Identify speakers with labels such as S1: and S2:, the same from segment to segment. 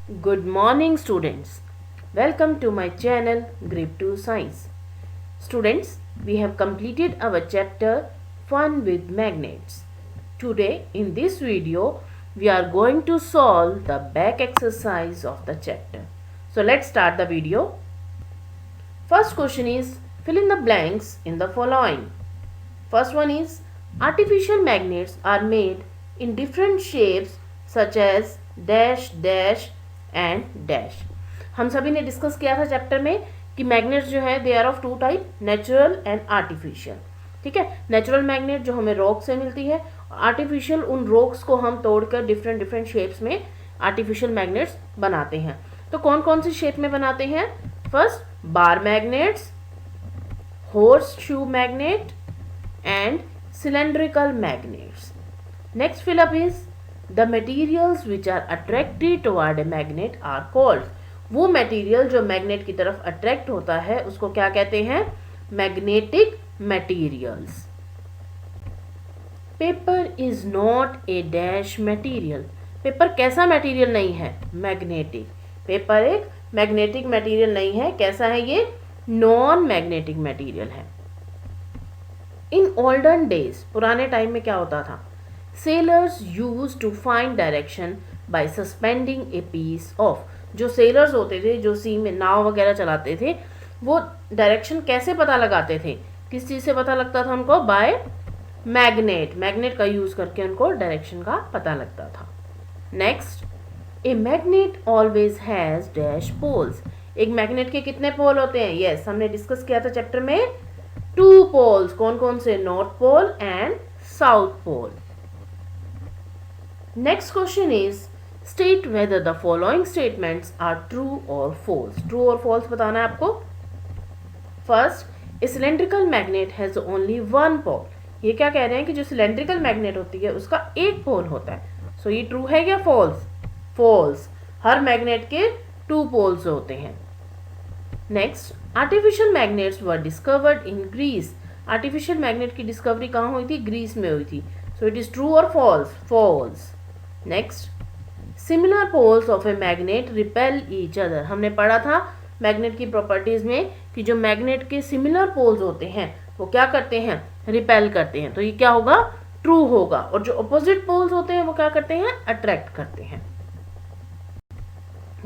S1: Good morning, students. Welcome to my channel Grip 2 Science. Students, we have completed our chapter Fun with Magnets. Today, in this video, we are going to solve the back exercise of the chapter. So, let's start the video. First question is fill in the blanks in the following. First one is artificial magnets are made in different shapes such as dash dash and dash. हम सभी ने discuss किया था chapter में कि magnets जो है they are of two type, natural and artificial. ठीक है, नेचुरल मैग्नेट जो हमें रॉक से मिलती है, आर्टिफिशियल उन रॉक्स को हम तोड़कर डिफरेंट डिफरेंट शेप्स में आर्टिफिशियल मैग्नेट्स बनाते हैं. तो कौन कौन सी शेप में बनाते हैं? First bar magnets, horse shoe magnet and cylindrical magnets. Next fill up is The materials which are attracted toward a magnet are called. वो मटेरियल जो मैग्नेट की तरफ अट्रैक्ट होता है उसको क्या कहते हैं? Magnetic materials. Paper is not a dash material. Paper कैसा मटेरियल नहीं है? मैग्नेटिक. पेपर एक मैग्नेटिक मटेरियल नहीं है. कैसा है ये? नॉन मैग्नेटिक मटेरियल है. इन ओल्डन डेज, पुराने टाइम में क्या होता था? Sailors used to find direction by suspending a piece of. जो सेलर्स होते थे, जो सी में नाव वगैरह चलाते थे, वो डायरेक्शन कैसे पता लगाते थे? किस चीज़ से पता लगता था उनको? By magnet. मैग्नेट का यूज़ करके उनको डायरेक्शन का पता लगता था. Next, a magnet always has dash poles. एक मैग्नेट के कितने पोल होते हैं? यस, हमने डिस्कस किया था चैप्टर में. 2 पोल्स. कौन कौन से? North pole and south pole. Next question is state whether the following statements are true or false. True or false बताना है आपको. First, a cylindrical magnet has only one pole. ये क्या कह रहे हैं कि जो cylindrical magnet होती है उसका एक पोल होता है. So ये true है या false? False. हर मैग्नेट के 2 पोल्स होते हैं. Next, artificial magnets were discovered in Greece. Artificial magnet की डिस्कवरी कहाँ हुई थी? ग्रीस में हुई थी. So it is true or false? False. Next, similar poles of a magnet repel each other. हमने पढ़ा था मैग्नेट की प्रॉपर्टीज में कि जो मैग्नेट के सिमिलर पोल्स होते हैं वो क्या करते हैं? रिपेल करते हैं. तो ये क्या होगा? ट्रू होगा. और जो अपोजिट पोल्स होते हैं वो क्या करते हैं? अट्रैक्ट करते हैं.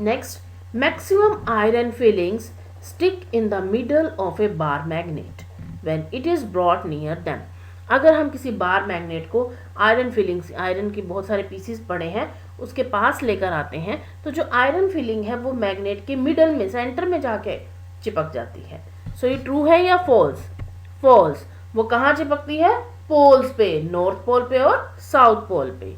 S1: Next, maximum iron filings stick in the middle of a bar magnet when it is brought near them. अगर हम किसी बार मैग्नेट को आयरन फिलिंग्स, आयरन के बहुत सारे पीसीस पड़े हैं, उसके पास लेकर आते हैं तो जो आयरन फिलिंग है वो मैग्नेट के मिडल में, सेंटर में जाके चिपक जाती है. सो ये ट्रू है या फॉल्स? फॉल्स. वो कहाँ चिपकती है? पोल्स पे, नॉर्थ पोल पे और साउथ पोल पे.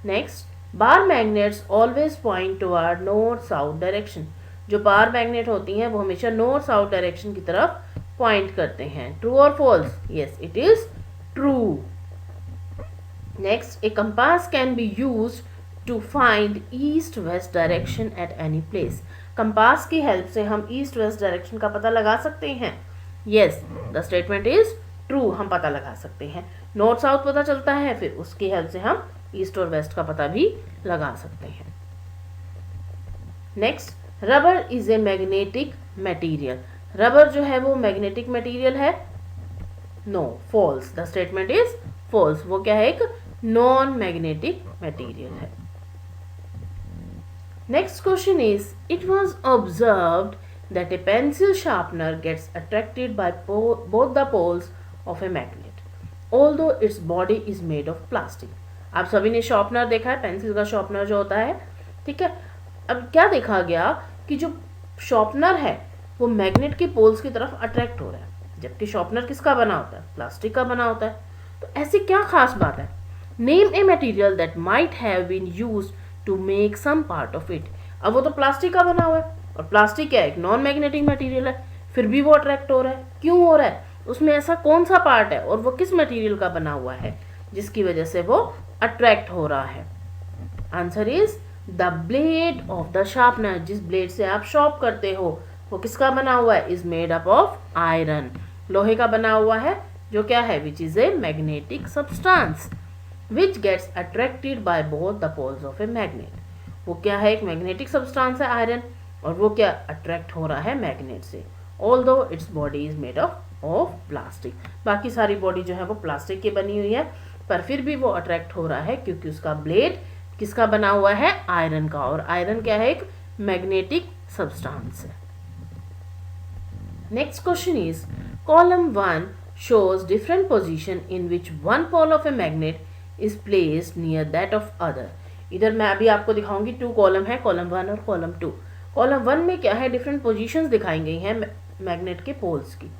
S1: नेक्स्ट, बार magnets always point toward north south direction. जो बार मैग्नेट होती हैं वो हमेशा नॉर्थ साउथ डायरेक्शन की तरफ पॉइंट करते हैं. ट्रू और false? Yes, it is true. Next, a compass can be used to find east west direction at any place. Compass की हेल्प से हम ईस्ट वेस्ट डायरेक्शन का पता लगा सकते हैं. Yes, the statement is true. हम पता लगा सकते हैं. नॉर्थ साउथ पता चलता है, फिर उसकी हेल्प से हम ईस्ट और वेस्ट का पता भी लगा सकते हैं. Next, rubber is a magnetic material. Rubber जो है वो मैग्नेटिक मटेरियल है? No, false. The statement is false. वो क्या है? एक नॉन मैग्नेटिक मटेरियल है. Next question is it was observed that a pencil sharpener gets attracted by both the poles of a magnet although its body is made of plastic. आप सभी ने sharpener देखा है, पेंसिल का sharpener जो होता है. ठीक है, अब क्या देखा गया कि जो शार्पनर है वो मैग्नेट के पोल्स की तरफ अट्रैक्ट हो रहा है, जबकि शार्पनर किसका बना होता है? प्लास्टिक का बना होता है. तो ऐसी क्या खास बात है? Name a material that might have been used to make some part of it. अब वो तो प्लास्टिक का बना हुआ है और प्लास्टिक क्या है? एक नॉन मैग्नेटिक मटेरियल है, फिर भी वो अट्रैक्ट हो रहा है. क्यों हो रहा है? उसमें ऐसा कौन सा पार्ट है और वो किस मटेरियल का बना हुआ है जिसकी वजह से वो अट्रैक्ट हो रहा है? Answer is the blade of the sharpener. जिस ब्लेड से आप शॉर्प करते हो वो किसका बना हुआ है? Is made up of iron. लोहे का बना हुआ है, जो क्या है? Which is a magnetic substance which gets attracted by both the poles of a magnet. वो क्या है, एक मैग्नेटिक सब्सटेंस है आयरन, और वो क्या अट्रैक्ट हो रहा है मैग्नेट से, although its body is made of plastic. बाकी सारी बॉडी जो है वो प्लास्टिक की बनी हुई है, पर फिर भी वो अट्रैक्ट हो रहा है क्योंकि उसका ब्लेड किसका बना हुआ है, आयरन का, और आयरन क्या है, एक मैग्नेटिक सब्सटेंस है। Next question is column 1 shows different position in which one pole of a magnet is placed near that of other। इधर मैं अभी आपको दिखाऊंगी 2 कॉलम है, कॉलम 1 और कॉलम 2। कॉलम 1 में क्या है, डिफरेंट पोजीशंस दिखाई गई हैं मैग्नेट के पोल्स की,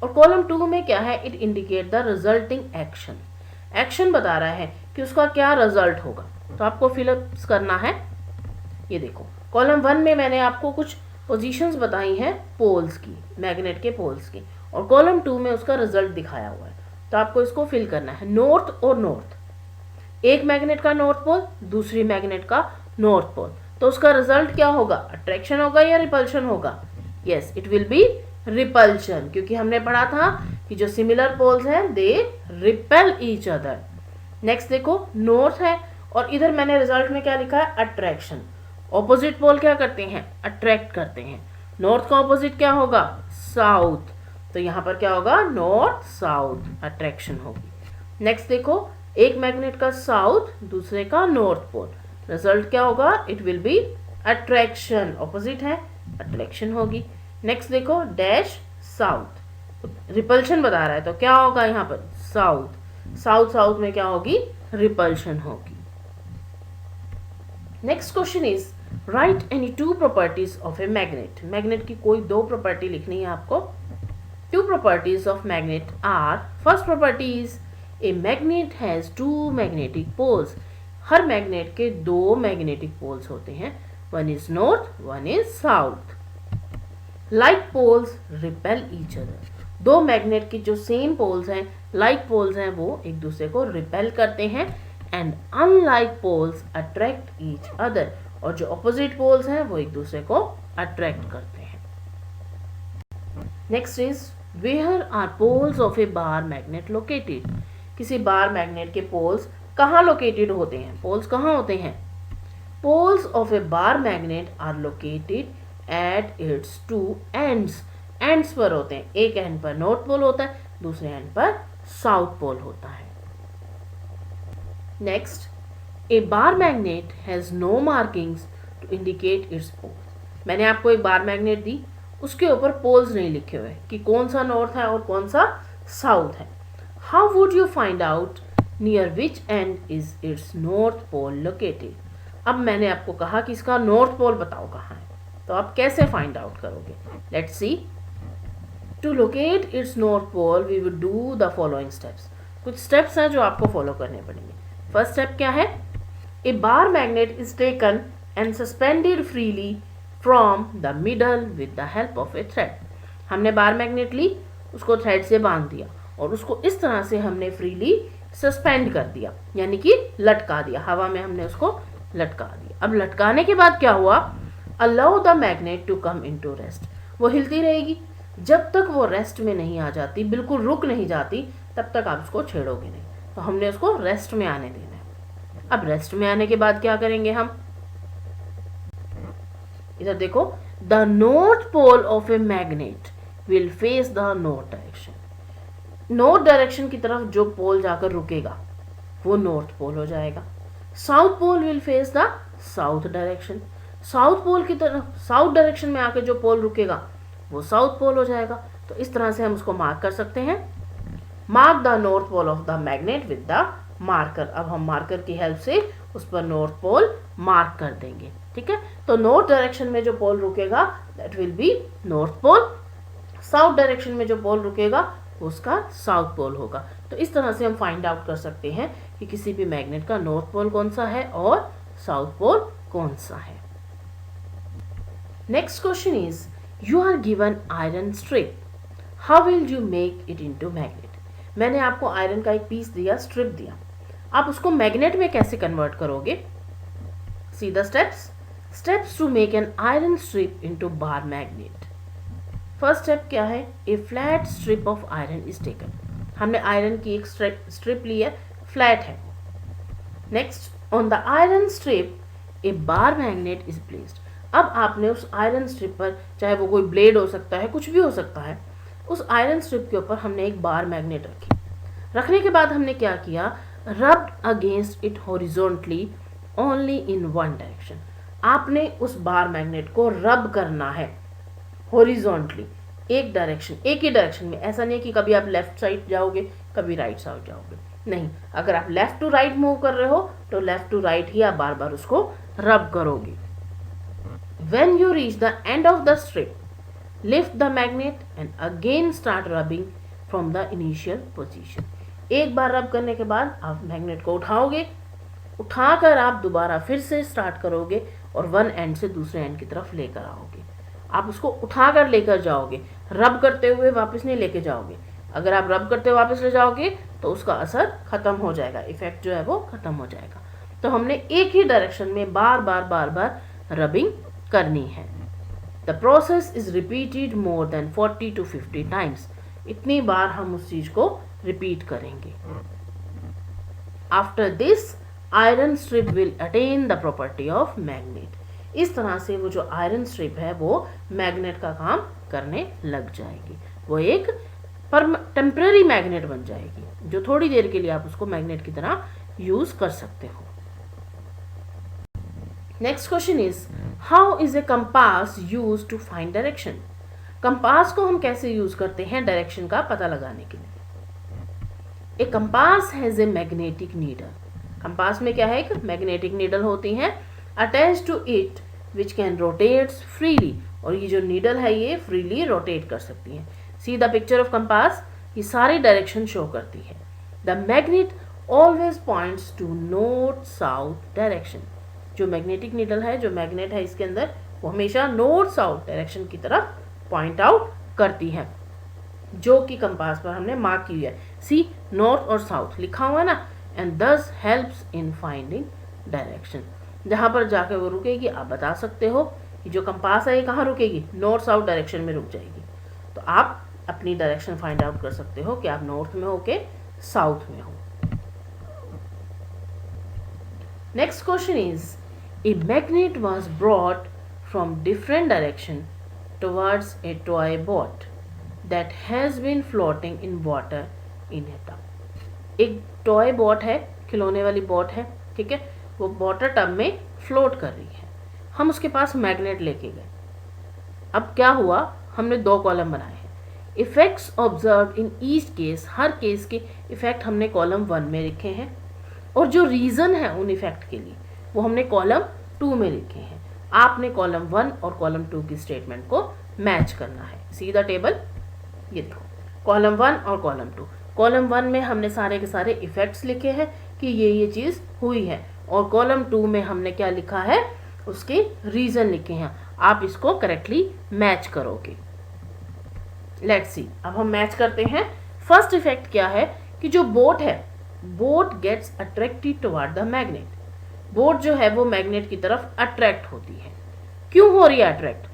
S1: और कॉलम 2 में क्या है, it indicate the resulting action. Action बता रहा है कि उसका क्या रिजल्ट होगा, तो आपको फिलअप करना है। ये देखो कॉलम 1 में मैंने आपको कुछ पोजीशंस बताई हैं पोल्स की, मैग्नेट के पोल्स की, और कॉलम 2 में उसका रिजल्ट दिखाया हुआ है, तो आपको इसको फिल करना है। नॉर्थ और नॉर्थ, एक मैग्नेट का नॉर्थ पोल, दूसरी मैग्नेट का नॉर्थ पोल, तो उसका रिजल्ट क्या होगा, अट्रैक्शन होगा या रिपल्शन होगा? Yes, it will be repulsion, क्योंकि हमने पढ़ा था कि जो सिमिलर पोल्स हैं they repel each other. Next देखो नॉर्थ है, और इधर मैंने रिजल्ट में क्या लिखा है, अट्रैक्शन। ऑपोजिट पोल क्या करते हैं, अट्रैक्ट करते हैं। नॉर्थ का ऑपोजिट क्या होगा, साउथ, तो यहाँ पर क्या होगा, नॉर्थ साउथ, अट्रैक्शन होगी। नेक्स्ट देखो एक मैग्नेट का साउथ, दूसरे का नॉर्थ पोल, रिजल्ट क्या होगा, it will be attraction, opposite है, अट्रैक्शन होगी। नेक्स्ट देखो डैश साउथ, रिपल्शन बता रहा है, तो क्या होगा यहाँ पर, साउथ, साउथ साउथ में क्या होगी, रिपल्शन होगी। Next question is right any 2 properties of a magnet. Magnet की कोई 2 प्रॉपर्टी लिखनी है आपको। 2 properties of magnet are, first property is a magnet has 2 magnetic poles। Her magnet के 2 मैग्नेटिक पोल्स होते हैं, one is north, one is south। like poles repel each other। 2 magnet की जो सेम पोल्स हैं, like poles हैं, वो एक दूसरे को रिपेल करते हैं, and unlike poles attract each other। और जो opposite पोल्स हैं वो एक दूसरे को अट्रैक्ट करते हैं। Next is where are poles of a bar magnet located. किसी बार मैग्नेट के पोल्स कहाँ लोकेटेड होते हैं, पोल्स कहाँ होते हैं? Poles of a bar magnet are located at its 2 ends. Ends पर होते हैं, एक एंड पर नॉर्थ पोल होता है, दूसरे एंड पर साउथ पोल होता है। Next a bar magnet has no markings to indicate its pole. मैंने आपको एक बार मैग्नेट दी, उसके ऊपर पोल्स नहीं लिखे हुए कि कौन सा नॉर्थ है और कौन सा साउथ है। How would you find out near which end is its north pole located. अब मैंने आपको कहा कि इसका नॉर्थ पोल बताओ कहाँ है, तो आप कैसे फाइंड आउट करोगे? Let's see. To locate its north pole we would do the following steps. कुछ स्टेप्स हैं जो आपको फॉलो करने पड़ेंगे। फर्स्ट स्टेप क्या है, a bar magnet is taken and suspended freely from the middle with the help of a thread. हमने bar magnet ली, उसको थ्रेड से बांध दिया, और उसको इस तरह से हमने फ्रीली सस्पेंड कर दिया, यानी कि लटका दिया, हवा में हमने उसको लटका दिया। अब लटकाने के बाद क्या हुआ, allow the magnet to come into rest. वो हिलती रहेगी जब तक वो रेस्ट में नहीं आ जाती, बिल्कुल रुक नहीं जाती, तब तक आप उसको छेड़ोगे नहीं। तो हमने उसको रेस्ट में आने देना है। अब रेस्ट में आने के बाद क्या करेंगे हम, इधर देखो, the north pole of a magnet will face the north direction. North direction की तरफ जो पोल जाकर रुकेगा वो नॉर्थ पोल हो जाएगा। South pole will face the south direction. South pole की तरफ, साउथ डायरेक्शन में आके जो पोल रुकेगा वो साउथ पोल हो जाएगा। तो इस तरह से हम उसको मार्क कर सकते हैं। Mark the north pole of the magnet with the marker. अब हम मार्कर की हेल्प से उस पर नॉर्थ पोल मार्क कर देंगे, ठीक है। तो नॉर्थ डायरेक्शन में जो पोल रुकेगा that will be north pole, south direction में जो पोल रुकेगा उसका साउथ पोल होगा। तो इस तरह से हम फाइंड आउट कर सकते हैं कि किसी भी मैग्नेट का नॉर्थ पोल कौन सा है और साउथ पोल कौन सा है। Next question is you are given iron strip, how will you make it into magnet. मैंने आपको आयरन का एक पीस दिया, स्ट्रिप दिया, आप उसको मैग्नेट में कैसे कन्वर्ट करोगे? See the steps. Steps to make an iron strip into bar magnet. First step क्या है, a flat strip of iron is taken. हमने आयरन की एक स्ट्रिप ली है, फ्लैट है। Next, on the iron strip a bar magnet is placed. अब आपने उस आयरन स्ट्रिप पर, चाहे वो कोई ब्लेड हो सकता है, कुछ भी हो सकता है, उस आयरन स्ट्रिप के ऊपर हमने एक बार मैग्नेट रखी। रखने के बाद हमने क्या किया, rubbed against it horizontally only in one direction. आपने उस बार मैग्नेट को रब करना है हॉरिजॉन्टली, एक ही डायरेक्शन में। ऐसा नहीं कि कभी आप लेफ्ट साइड जाओगे, कभी राइट साइड जाओगे, नहीं। अगर आप लेफ्ट टू राइट मूव कर रहे हो तो लेफ्ट टू राइट ही आप बार बार उसको रब करोगे। When you reach the end of the strip, lift the magnet and again start rubbing from the initial position. एक बार रब करने के बाद आप मैग्नेट को उठाओगे, उठाकर आप दोबारा फिर से स्टार्ट करोगे और वन एंड से दूसरे एंड की तरफ लेकर आओगे। आप उसको उठाकर लेकर जाओगे, रब करते हुए वापस नहीं लेके जाओगे। अगर आप रब करते हुए वापस ले जाओगे तो उसका असर खत्म हो जाएगा, इफेक्ट जो है वो खत्म हो जाएगा। तो हमने एक ही डायरेक्शन में बार बार रबिंग करनी है। The process is repeated more than 40 to 50 times. इतनी बार हम उस चीज को रिपीट करेंगे। After this iron strip will attain the property of magnet. इस तरह से वो जो आयरन स्ट्रिप है वो मैग्नेट का काम करने लग जाएगी। वो एक टेम्पररी मैग्नेट बन जाएगी, जो थोड़ी देर के लिए आप उसको मैग्नेट की तरह यूज कर सकते हो। Next question is, how is a compass use to find direction. Compass को हम कैसे यूज करते हैं डायरेक्शन का पता लगाने के लिए। A compass has a magnetic needle. Compass में क्या है, एक मैग्नेटिक नीडल होती है attach to it which can rotates freely. और ये जो नीडल है ये फ्रीली रोटेट कर सकती है। See the picture of compass, ये सारी डायरेक्शन शो करती है। The magnet always points to north south direction. जो मैग्नेटिक नीडल है, जो मैग्नेट है इसके अंदर, वो हमेशा नॉर्थ साउथ डायरेक्शन की तरफ पॉइंट आउट करती है, जो कि कंपास पर हमने मार्क की है। सी, नॉर्थ और साउथ लिखा हुआ है ना, एंड दस हेल्प्स इन फाइंडिंग डायरेक्शन। जहां पर जाकर वो रुकेगी आप बता सकते हो कि जो कंपास है ये कहाँ रुकेगी, नॉर्थ साउथ डायरेक्शन में रुक जाएगी। तो आप अपनी डायरेक्शन फाइंड आउट कर सकते हो कि आप नॉर्थ में हो के साउथ में हो। Next question is, a magnet was brought from different direction towards a toy boat that has been floating in water in a tub। एक टॉय बोट है, खिलौने वाली बोट है, ठीक है, वो वाटर टब में फ्लोट कर रही है। हम उसके पास मैग्नेट लेके गए। अब क्या हुआ, हमने दो कॉलम बनाए हैं। Effects observe in each case, her case के इफेक्ट हमने कॉलम 1 में लिखे हैं, और जो रीजन है उन इफेक्ट के लिए वो हमने कॉलम 2 में लिखे हैं। आपने कॉलम 1 और कॉलम 2 की स्टेटमेंट को मैच करना है। सी द टेबल, ये देखो कॉलम 1 और कॉलम 2। कॉलम 1 में हमने सारे के सारे इफेक्ट्स लिखे हैं कि ये चीज़ हुई है, और कॉलम 2 में हमने क्या लिखा है, उसके रीजन लिखे हैं। आप इसको करेक्टली मैच करोगे। लेट्स सी, अब हम मैच करते हैं। फर्स्ट इफेक्ट क्या है कि जो बोट है, boat gets attracted toward the magnet. Boat जो है वो मैग्नेट की तरफ अट्रैक्ट होती है। क्यों हो रही है attract?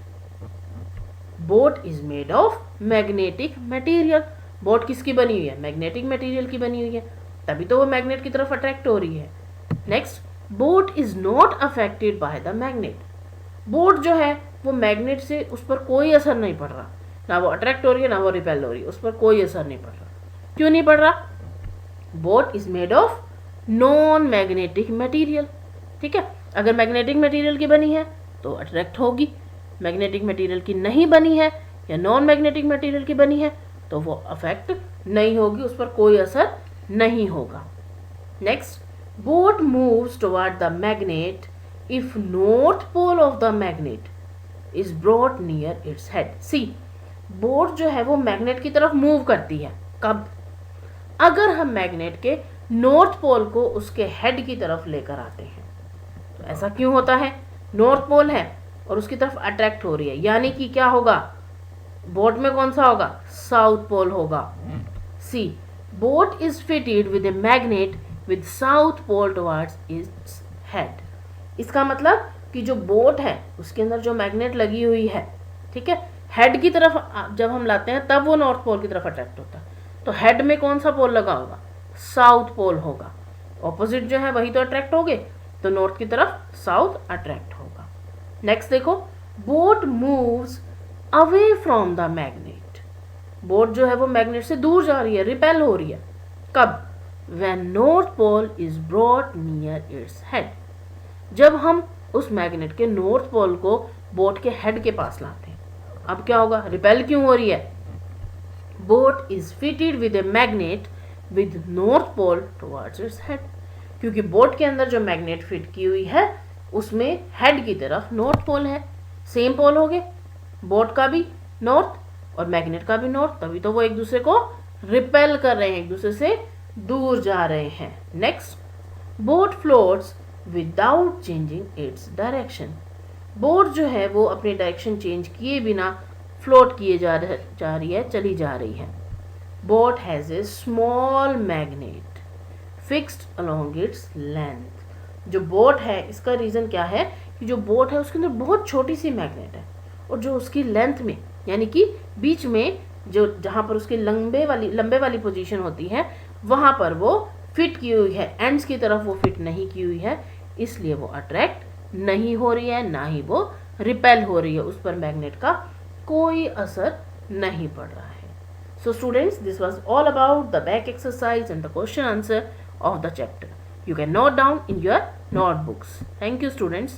S1: Boat is made of magnetic material. Boat किसकी बनी हुई है, मैग्नेटिक मटेरियल की बनी हुई है, तभी तो वो मैग्नेट की तरफ अट्रैक्ट हो रही है। Next, boat is not affected by the magnet. Boat जो है वो मैग्नेट से उस पर कोई असर नहीं पड़ रहा, ना वो अट्रैक्ट हो रही है ना वो रिपेल हो रही है, उस पर कोई असर नहीं पड़ रहा। क्यों नहीं पड़ रहा? Boat is made of non magnetic material. ठीक है, अगर मैग्नेटिक मटेरियल की बनी है तो अट्रैक्ट होगी, मैग्नेटिक मटेरियल की नहीं बनी है या नॉन मैग्नेटिक मटेरियल की बनी है तो वो अफेक्ट नहीं होगी, उस पर कोई असर नहीं होगा। Next, boat moves toward the magnet if north pole of the magnet is brought near its head. See, boat जो है वो मैग्नेट की तरफ मूव करती है कब? अगर हम मैग्नेट के नॉर्थ पोल को उसके हेड की तरफ लेकर आते हैं। तो ऐसा क्यों होता है? नॉर्थ पोल है और उसकी तरफ अट्रैक्ट हो रही है, यानी कि क्या होगा, बोट में कौन सा होगा, साउथ पोल होगा। See, boat is fitted with a magnet with south pole towards its head. इसका मतलब कि जो बोट है उसके अंदर जो मैग्नेट लगी हुई है, ठीक है, हेड की तरफ जब हम लाते हैं तब वो नॉर्थ पोल की तरफ अट्रैक्ट होता है। तो हेड में कौन सा पोल लगा होगा, साउथ पोल होगा। ऑपोजिट जो है वही तो अट्रैक्ट होंगे, तो नॉर्थ की तरफ साउथ अट्रैक्ट होगा। नेक्स्ट देखो, boat moves away from the magnet. Boat जो है वो मैग्नेट से दूर जा रही है, रिपेल हो रही है। कब? When north pole is brought near its head. जब हम उस मैग्नेट के नॉर्थ पोल को बोट के हेड के पास लाते हैं, अब क्या होगा? रिपेल क्यों हो रही है? Boat is fitted with a magnet with north pole towards its head. क्योंकि बोट के अंदर जो मैग्नेट फिट की हुई है उसमें हेड की तरफ नॉर्थ पोल है। सेम पोल हो गए, बोट का भी नॉर्थ और मैग्नेट का भी नॉर्थ, तभी तो वो एक दूसरे को रिपेल कर रहे हैं, एक दूसरे से दूर जा रहे हैं। Next, boat floats without changing its direction. Boat जो है वो अपनी डायरेक्शन चेंज किए बिना फ्लोट किए जा रही है, चली जा रही है। Boat has a small magnet fixed along its length. जो बोट है इसका रीज़न क्या है कि जो बोट है उसके अंदर बहुत छोटी सी मैग्नेट है और जो उसकी लेंथ में यानी कि बीच में जो जहाँ पर उसकी लंबे वाली पोजीशन होती है वहाँ पर वो फिट की हुई है, एंड्स की तरफ वो फिट नहीं की हुई है, इसलिए वो अट्रैक्ट नहीं हो रही है, ना ही वो रिपेल हो रही है, उस पर मैग्नेट का कोई असर नहीं पड़ रहा है। So students, this was all about the back exercise and the question answer of the chapter. You can note down in your notebooks. Thank you students.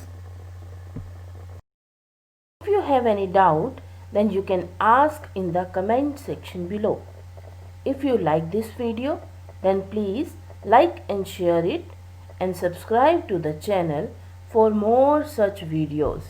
S1: If you have any doubt, then you can ask in the comment section below. If you like this video, then please like and share it and subscribe to the channel for more such videos.